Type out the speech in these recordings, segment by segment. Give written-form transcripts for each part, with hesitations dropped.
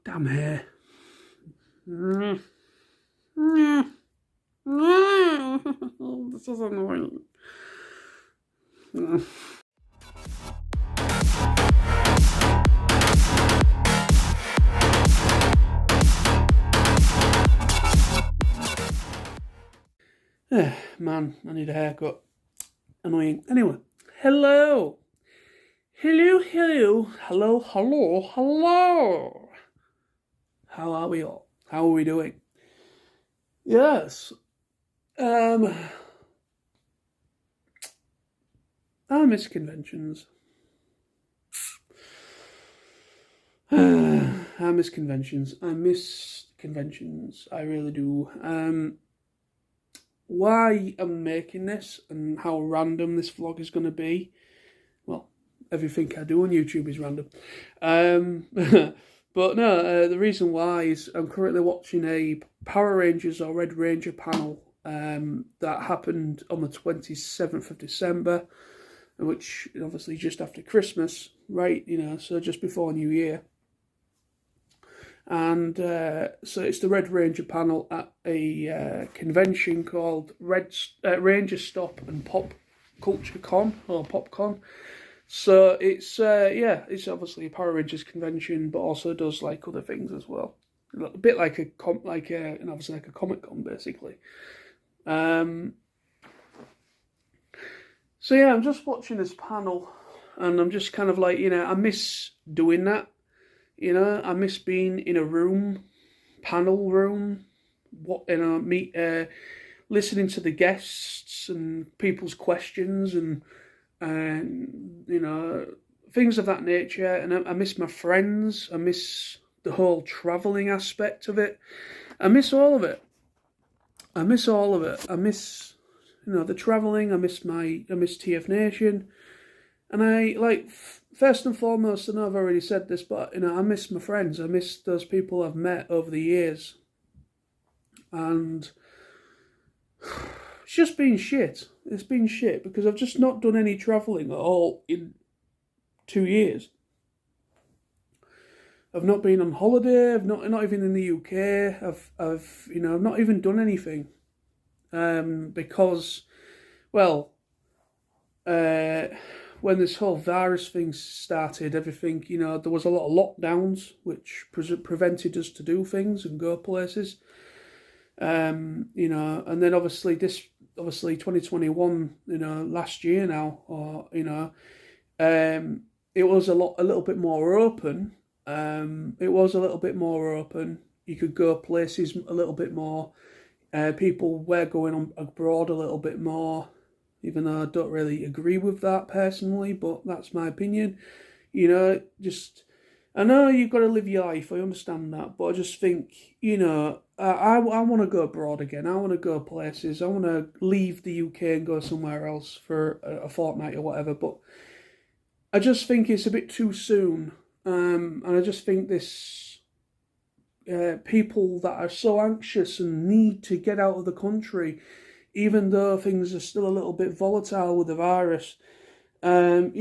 Damn hair. This is annoying. Man, I need a haircut. Annoying. Anyway, hello. Hello. How are we all? How are we doing? Yes. I miss conventions. I miss conventions. I really do. Why I'm making this and how random this vlog is going to be. Well, everything I do on YouTube is random. But no, the reason why is I'm currently watching a Power Rangers or Red Ranger panel that happened on the 27th of December, which obviously just after Christmas, right? So just before New Year. And so it's the Red Ranger panel at a convention called Ranger Stop and Pop Culture Con, or PopCon. So it's it's obviously a Power Rangers convention, but also does like other things as well. A bit like obviously like a Comic Con basically. So yeah, I'm just watching this panel, and I'm just kind of like, I miss doing that. I miss being in a panel room, listening to the guests and people's questions and things of that nature. And I miss my friends. I miss the whole traveling aspect of it. I miss all of it. I miss the traveling. I miss TFNation. And I first and foremost, I know I've already said this, but I miss my friends. I miss those people I've met over the years. And it's just been shit. It's been shit because I've just not done any travelling at all in 2 years. I've not been on holiday. I've not even in the UK. I've not even done anything. Because, well, when this whole virus thing started, everything, there was a lot of lockdowns, which prevented us to do things and go places. And then obviously 2021, last year now, or, it was a little bit more open. You could go places a little bit more. People were going on abroad a little bit more, even though I don't really agree with that personally, but that's my opinion. I know you've got to live your life, I understand that, but I just think, I want to go abroad again. I want to go places. I want to leave the UK and go somewhere else for a fortnight or whatever, but I just think it's a bit too soon. And I just think this people that are so anxious and need to get out of the country, even though things are still a little bit volatile with the virus, I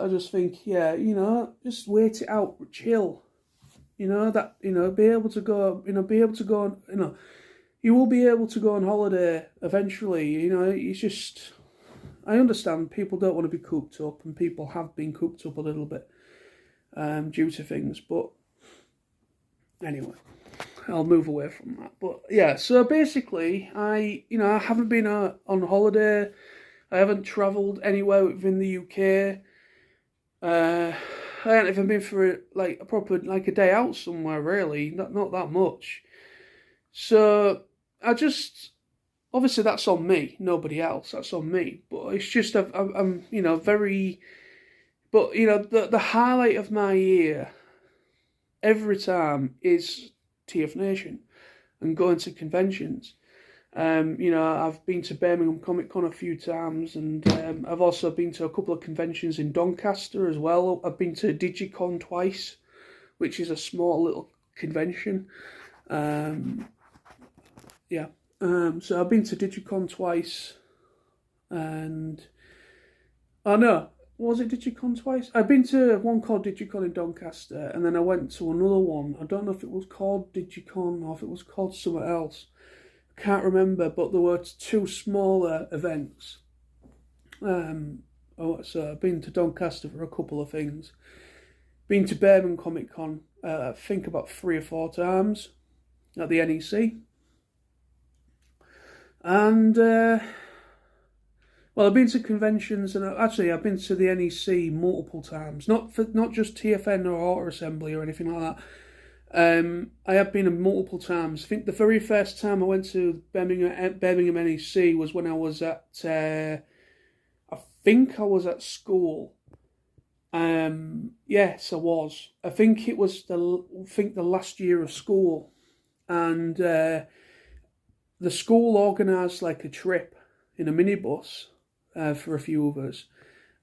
just think, just wait it out, chill. Be able to go, you will be able to go on holiday eventually. It's just, I understand people don't want to be cooped up, and people have been cooped up a little bit due to things, but anyway, I'll move away from that. But yeah, so basically, I haven't been on holiday. I haven't travelled anywhere within the UK. I haven't even been for a proper a day out somewhere, really. Not that much. So I just, obviously that's on me, nobody else. That's on me. But it's just I'm very. But the highlight of my year every time is TFNation and going to conventions. I've been to Birmingham Comic Con a few times, and I've also been to a couple of conventions in Doncaster as well. I've been to Digicon twice, which is a small little convention. So I've been to Digicon twice, and I know Was it Digicon twice? I've been to one called Digicon in Doncaster, and then I went to another one. I don't know if it was called Digicon or if it was called something else. I can't remember, but there were two smaller events. So I've been to Doncaster for a couple of things. Been to Birmingham Comic Con, I think about 3 or 4 times at the NEC. And well, I've been to conventions, and actually I've been to the NEC multiple times. Not just TFN or Auto Assembly or anything like that. I have been multiple times. I think the very first time I went to Birmingham NEC was when I was at I think I was at school. Yes, I was. I think it was the last year of school, and the school organised like a trip in a minibus for a few of us.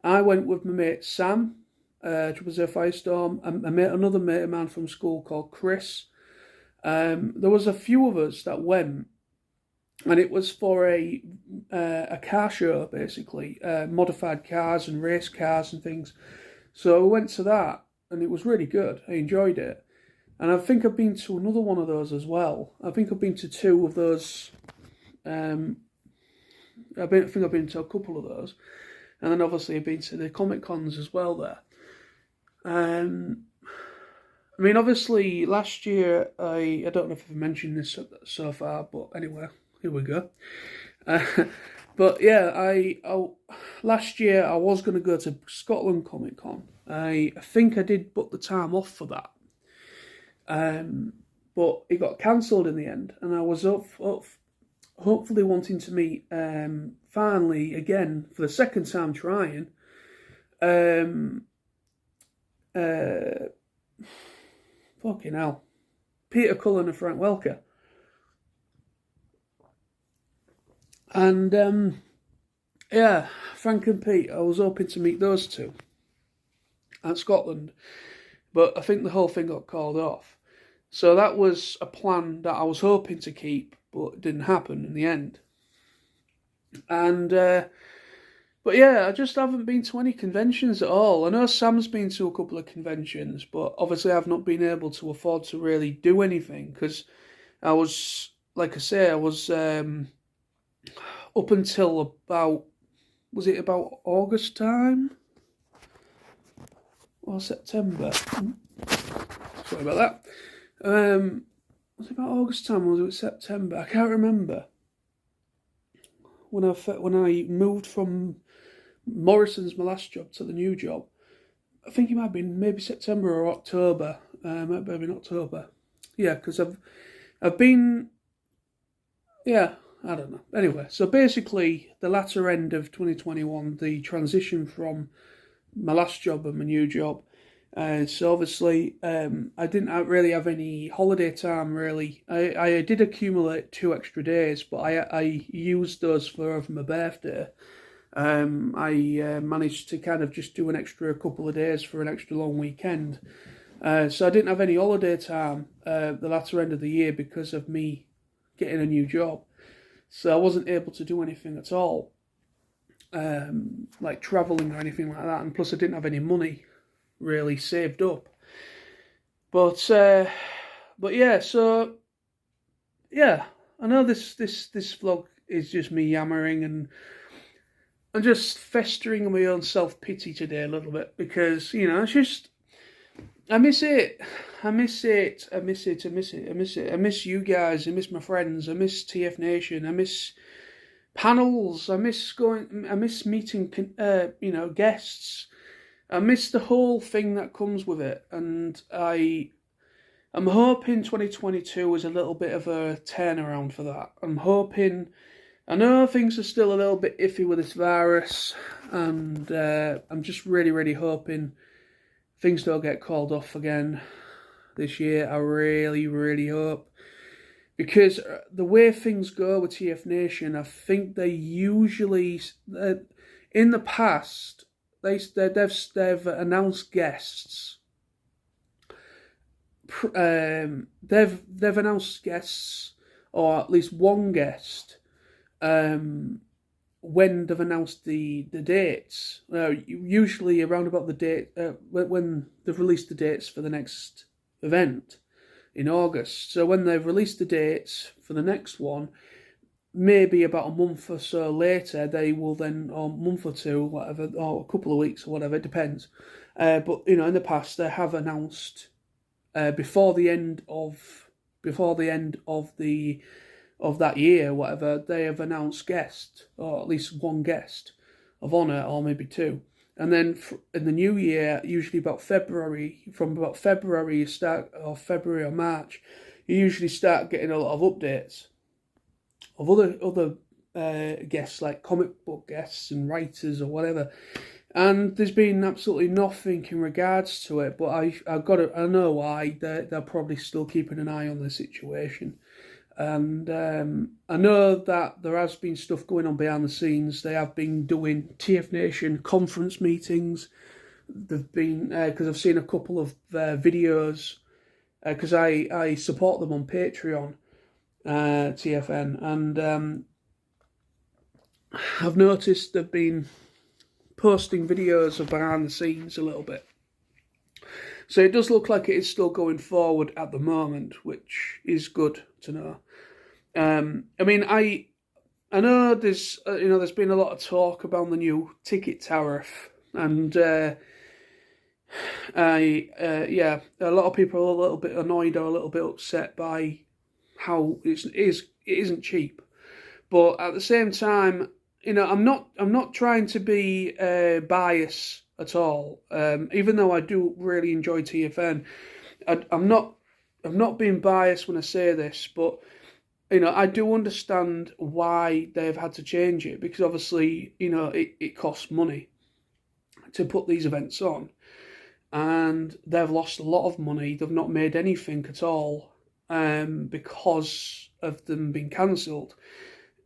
I went with my mate Sam, Triple Zero Firestorm, and another mate of mine from school called Chris. There was a few of us that went, and it was for a car show, basically, modified cars and race cars and things. So we went to that, and it was really good. I enjoyed it. And I think I've been to another one of those as well. I think I've been to 2 of those. I think I've been to a couple of those. And then obviously I've been to the Comic Cons as well there. I mean, obviously, last year, I don't know if I've mentioned this so far, but anyway, here we go. But yeah, last year I was going to go to Scotland Comic Con. I think I did book the time off for that. But it got cancelled in the end, and I was up hopefully wanting to meet, finally, again, for the second time trying, fucking hell, Peter Cullen and Frank Welker. And, yeah, Frank and Pete, I was hoping to meet those two at Scotland, but I think the whole thing got called off. So that was a plan that I was hoping to keep, but it didn't happen in the end. And, but yeah, I just haven't been to any conventions at all. I know Sam's been to a couple of conventions, but obviously I've not been able to afford to really do anything, because I was, like I say, I was up until about, was it about August time? Or September? Sorry about that. Was it about August time or was it September? I can't remember. When I moved from Morrison's, my last job, to the new job, I think it might have been maybe September or October. Might have been October. Yeah, because I've been, yeah, I don't know. Anyway, so basically, the latter end of 2021, the transition from my last job and my new job. So obviously, I didn't really have any holiday time, really. I did accumulate 2 extra days, but I used those for my birthday. I managed to kind of just do an extra couple of days for an extra long weekend. So I didn't have any holiday time the latter end of the year because of me getting a new job. So I wasn't able to do anything at all, like travelling or anything like that. And plus I didn't have any money really saved up. But yeah, so yeah, I know this vlog is just me yammering, and I'm just festering on my own self-pity today a little bit, because, you know, it's just, I miss it. I miss you guys. I miss my friends. I miss TFNation. I miss panels. I miss meeting, guests. I miss the whole thing that comes with it. And I'm hoping 2022 is a little bit of a turnaround for that. I know things are still a little bit iffy with this virus, and I'm just really, really hoping things don't get called off again this year. I really, really hope. Because the way things go with TFNation, I think they usually, in the past, they've announced guests. They've announced guests, or at least one guest, when they've announced the dates. Usually around about the date when they've released the dates for the next event in August. So when they've released the dates for the next one, maybe about a month or so later, they will then, or a month or two, whatever, or a couple of weeks or whatever, it depends. But in the past they have announced before the end of that year, whatever, they have announced guests, or at least one guest of honour, or maybe two. And then in the new year, usually from about February you start, or February or March, you usually start getting a lot of updates of other guests, like comic book guests and writers or whatever. And there's been absolutely nothing in regards to it, but I know why. They're probably still keeping an eye on the situation. And I know that there has been stuff going on behind the scenes. They have been doing TFNation conference meetings. They've been, because I've seen a couple of videos, because I support them on Patreon, TFN, and I've noticed they've been posting videos of behind the scenes a little bit. So it does look like it is still going forward at the moment, which is good to know. I mean, I know there's there's been a lot of talk about the new ticket tariff, and a lot of people are a little bit annoyed or a little bit upset by how it isn't cheap. But at the same time, I'm not trying to be biased at all. Even though I do really enjoy TFN, I'm not being biased when I say this, but I do understand why they've had to change it, because obviously it costs money to put these events on, and they've lost a lot of money. They've not made anything at all because of them being cancelled.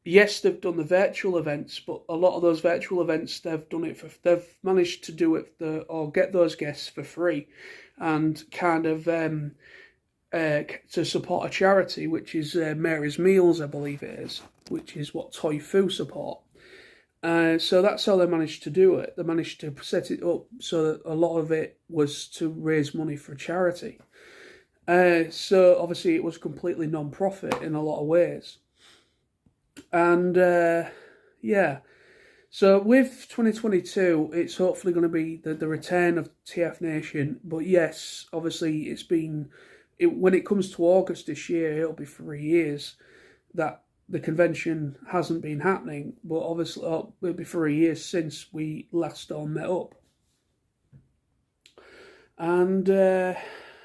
Yes, they've done the virtual events, but a lot of those virtual events, they've managed to do it or get those guests for free, and kind of to support a charity, which is Mary's Meals, I believe it is, which is what Toy Foo support. So that's how they managed to do it. They managed to set it up so that a lot of it was to raise money for a charity. So obviously it was completely non-profit in a lot of ways. And so with 2022, it's hopefully going to be the return of TFNation. But yes, obviously when it comes to August this year, it'll be 3 years that the convention hasn't been happening. But obviously it'll be 3 years since we last all met up. And I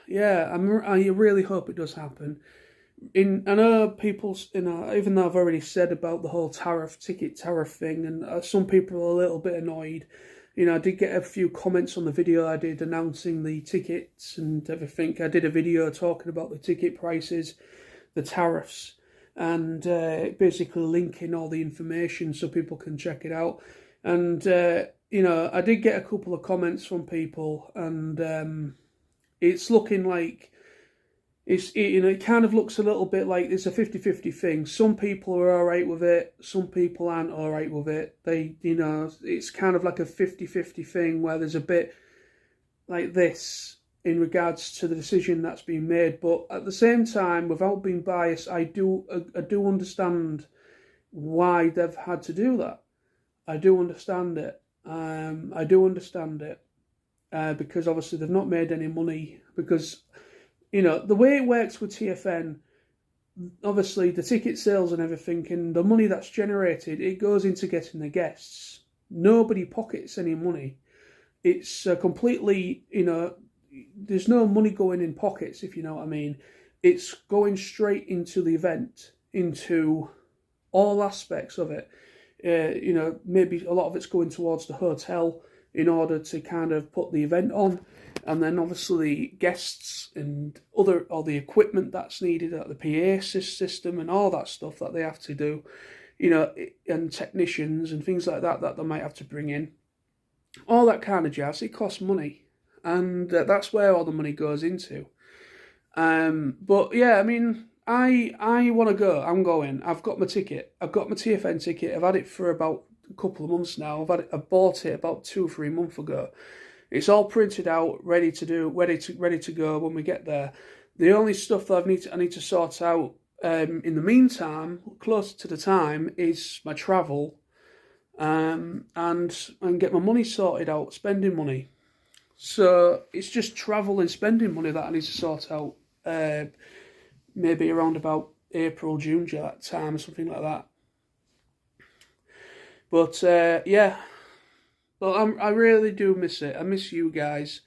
really hope it does happen. I know people, even though I've already said about the whole ticket tariff thing, and some people are a little bit annoyed. I did get a few comments on the video I did announcing the tickets and everything. I did a video talking about the ticket prices, the tariffs, and basically linking all the information so people can check it out. And I did get a couple of comments from people, and it's looking like it kind of looks a little bit like it's a 50-50 thing. Some people are all right with it, some people aren't all right with it. It's kind of like a 50-50 thing where there's a bit like this in regards to the decision that's been made. But at the same time, without being biased, I do understand why they've had to do that. I do understand it. Because obviously they've not made any money, because the way it works with TFN, obviously the ticket sales and everything, and the money that's generated, it goes into getting the guests. Nobody pockets any money. It's completely, there's no money going in pockets, if you know what I mean. It's going straight into the event, into all aspects of it. Maybe a lot of it's going towards the hotel in order to kind of put the event on. And then obviously guests and all the equipment that's needed at the PA system and all that stuff that they have to do, and technicians and things like that they might have to bring in. All that kind of jazz, it costs money. And that's where all the money goes into. But yeah, I mean, I want to go. I'm going. I've got my ticket. I've got my TFN ticket. I've had it for about a couple of months now. I bought it about 2 or 3 months ago. It's all printed out, ready to go when we get there. The only stuff that I need to sort out in the meantime, closer to the time, is my travel, and get my money sorted out, spending money. So it's just travel and spending money that I need to sort out. Maybe around about April, June, that time, or something like that. But yeah, well, I really do miss it. I miss you guys.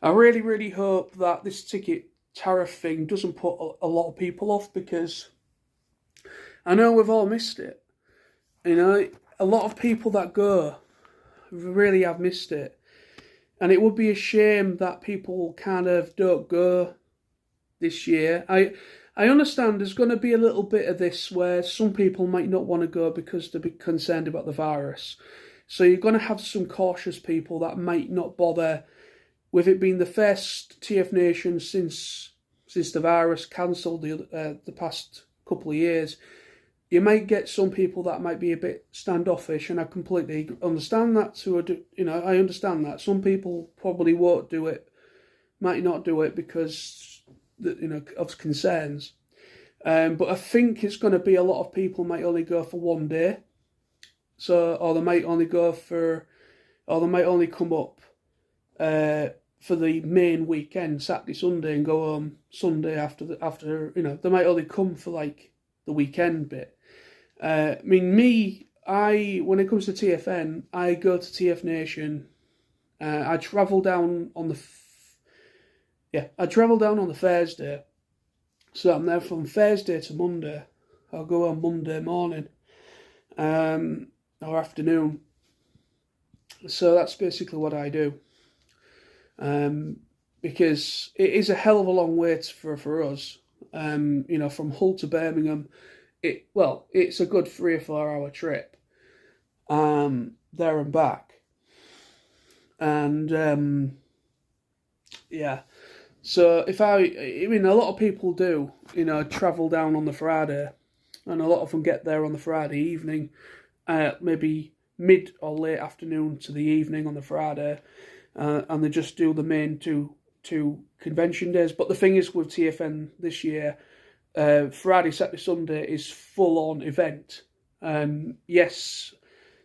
I really, really hope that this ticket tariff thing doesn't put a lot of people off, because I know we've all missed it. You know, a lot of people that go really have missed it. And it would be a shame that people kind of don't go this year. I understand there's going to be a little bit of this where some people might not want to go because they're concerned about the virus. So you're going to have some cautious people that might not bother, with it being the first TFNation since the virus cancelled the past couple of years. You might get some people that might be a bit standoffish, and I completely understand that. I understand that some people probably won't do it, might not do it because of concerns. But I think it's going to be a lot of people might only go for one day, or they might only come up for the main weekend, Saturday, Sunday, and go home Sunday after. They might only come for like the weekend bit. When it comes to TFN, I go to TFNation. I travel down on the Thursday, so I'm there from Thursday to Monday. I'll go on Monday morning, or afternoon. So that's basically what I do. Because it is a hell of a long wait for us. From Hull to Birmingham. It's a good 3 or 4 hour trip, there and back, and yeah. So a lot of people do, travel down on the Friday, and a lot of them get there on the Friday evening, maybe mid or late afternoon to the evening on the Friday, and they just do the main two convention days. But the thing is with TFN this year, Friday, Saturday, Sunday is full-on event. Yes,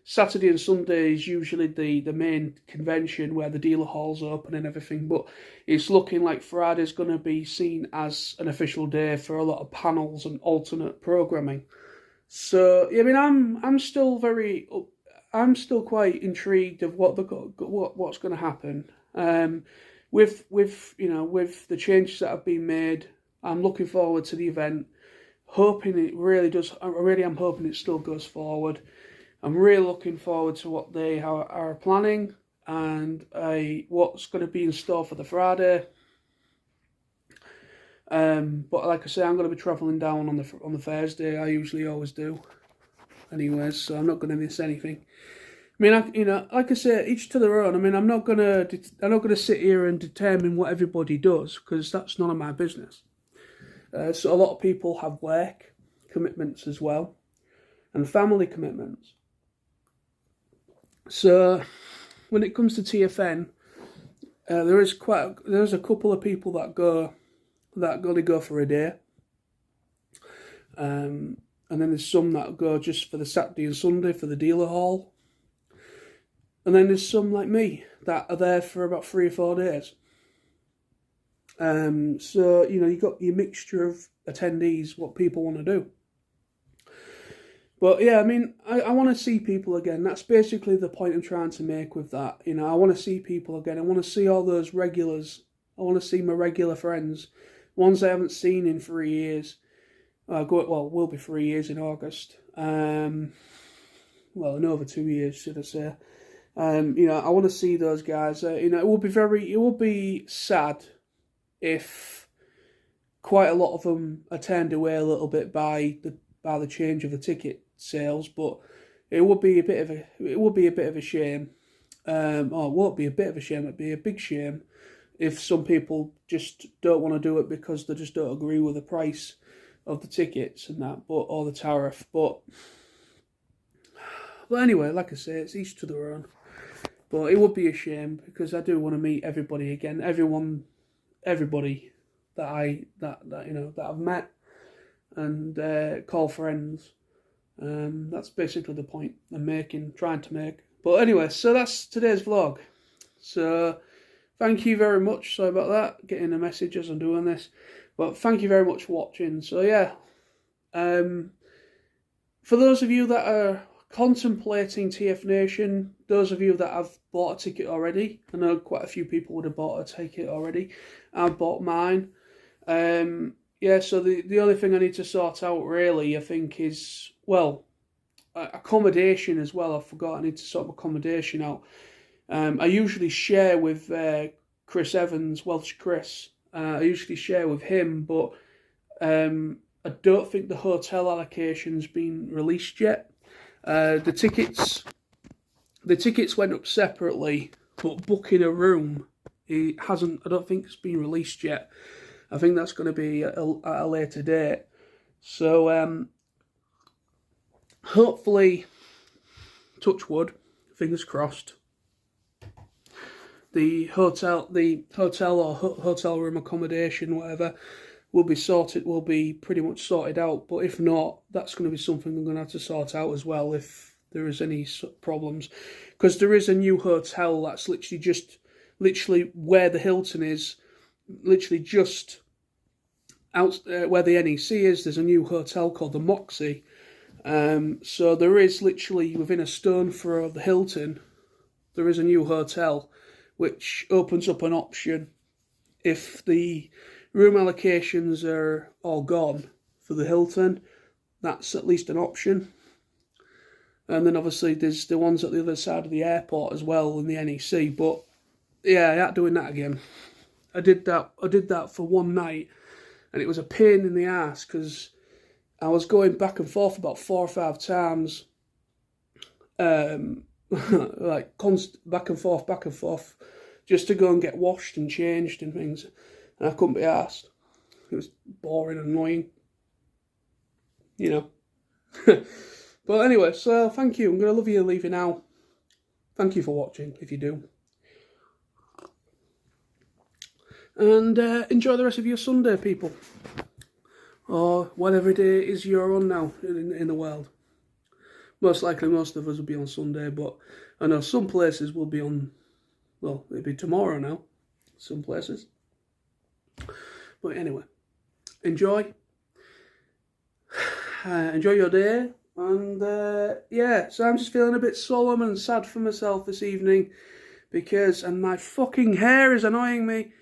Saturday and Sunday is usually the main convention where the dealer hall's open and everything, but it's looking like Friday's going to be seen as an official day for a lot of panels and alternate programming. So, I'm still quite intrigued of what's going to happen. With the changes that have been made, I'm looking forward to the event, hoping it really does. I really am hoping it still goes forward. I'm really looking forward to what they are planning, and what's going to be in store for the Friday. But like I say, I'm going to be travelling down on the Thursday. I usually always do, anyways. So I'm not going to miss anything. Like I say, each to their own. I'm not gonna sit here and determine what everybody does, because that's none of my business. So a lot of people have work commitments as well, and family commitments. So when it comes to TFN, there's a couple of people that only go for a day, and then there's some that go just for the Saturday and Sunday for the dealer hall, and then there's some like me that are there for about 3 or 4 days. So you got your mixture of attendees, what people want to do. But yeah, I want to see people again. That's basically the point I'm trying to make with that. I want to see people again. I want to see all those regulars. I want to see my regular friends, ones I haven't seen in 3 years. Will be 3 years in August. In over 2 years, should I say? I want to see those guys. It would be sad if quite a lot of them are turned away a little bit by the change of the ticket sales, but it would be a bit of a shame. It won't be a bit of a shame. It'd be a big shame if some people just don't want to do it because they just don't agree with the price of the tickets and that, or the tariff. But But anyway, like I say, it's each to their own. But it would be a shame because I do want to meet everybody again. Everybody that I've met and call friends. That's basically the point I'm trying to make. But anyway, so that's today's vlog. So thank you very much. Sorry about that, getting a message as I'm doing this. But thank you very much for watching. So yeah, for those of you that are contemplating TFNation, those of you that have bought a ticket already, I know quite a few people would have bought a ticket already. I've bought mine. Yeah, so the only thing I need to sort out really, I think, is, well, accommodation as well. I forgot I need to sort accommodation out. I usually share with Chris Evans, Welsh Chris. I usually share with him, but I don't think the hotel allocation's been released yet. The tickets went up separately, but booking a room, it hasn't. I don't think it's been released yet. I think that's going to be at a later date. So hopefully, touch wood, fingers crossed, the hotel or hotel room accommodation, whatever, will be sorted. Will be pretty much sorted out. But if not, that's going to be something I'm going to have to sort out as well if there is any problems, because there is a new hotel that's literally where the Hilton is. Literally just out where the NEC is, there's a new hotel called the Moxie. So there is literally within a stone throw of the Hilton, there is a new hotel, which opens up an option if the room allocations are all gone for the Hilton. That's at least an option. And then obviously there's the ones at the other side of the airport as well in the NEC. But yeah, I ain't doing that again. I did that for one night, and it was a pain in the ass because I was going back and forth about 4 or 5 times, like constant back and forth, just to go and get washed and changed and things, and I couldn't be arsed. It was boring and annoying, you know. But anyway, so thank you. I'm going to love you leaving now. Thank you for watching, if you do. And enjoy the rest of your Sunday, people. Or whatever day it is you're on now in the world. Most likely most of us will be on Sunday, but I know some places will be on, well, it'll be tomorrow now. Some places. But anyway, enjoy. Enjoy your day. And yeah, so I'm just feeling a bit solemn and sad for myself this evening and my fucking hair is annoying me.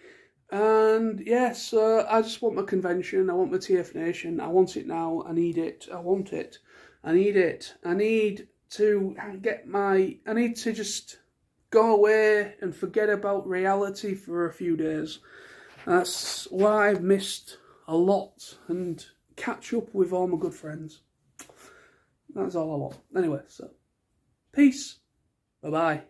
And yeah, so I just want my convention. I want my TFNation. I want it now. I need it. I want it. I need it. I need to just go away and forget about reality for a few days. That's what I've missed a lot, and catch up with all my good friends. That's all I want. Anyway, so peace. Bye-bye.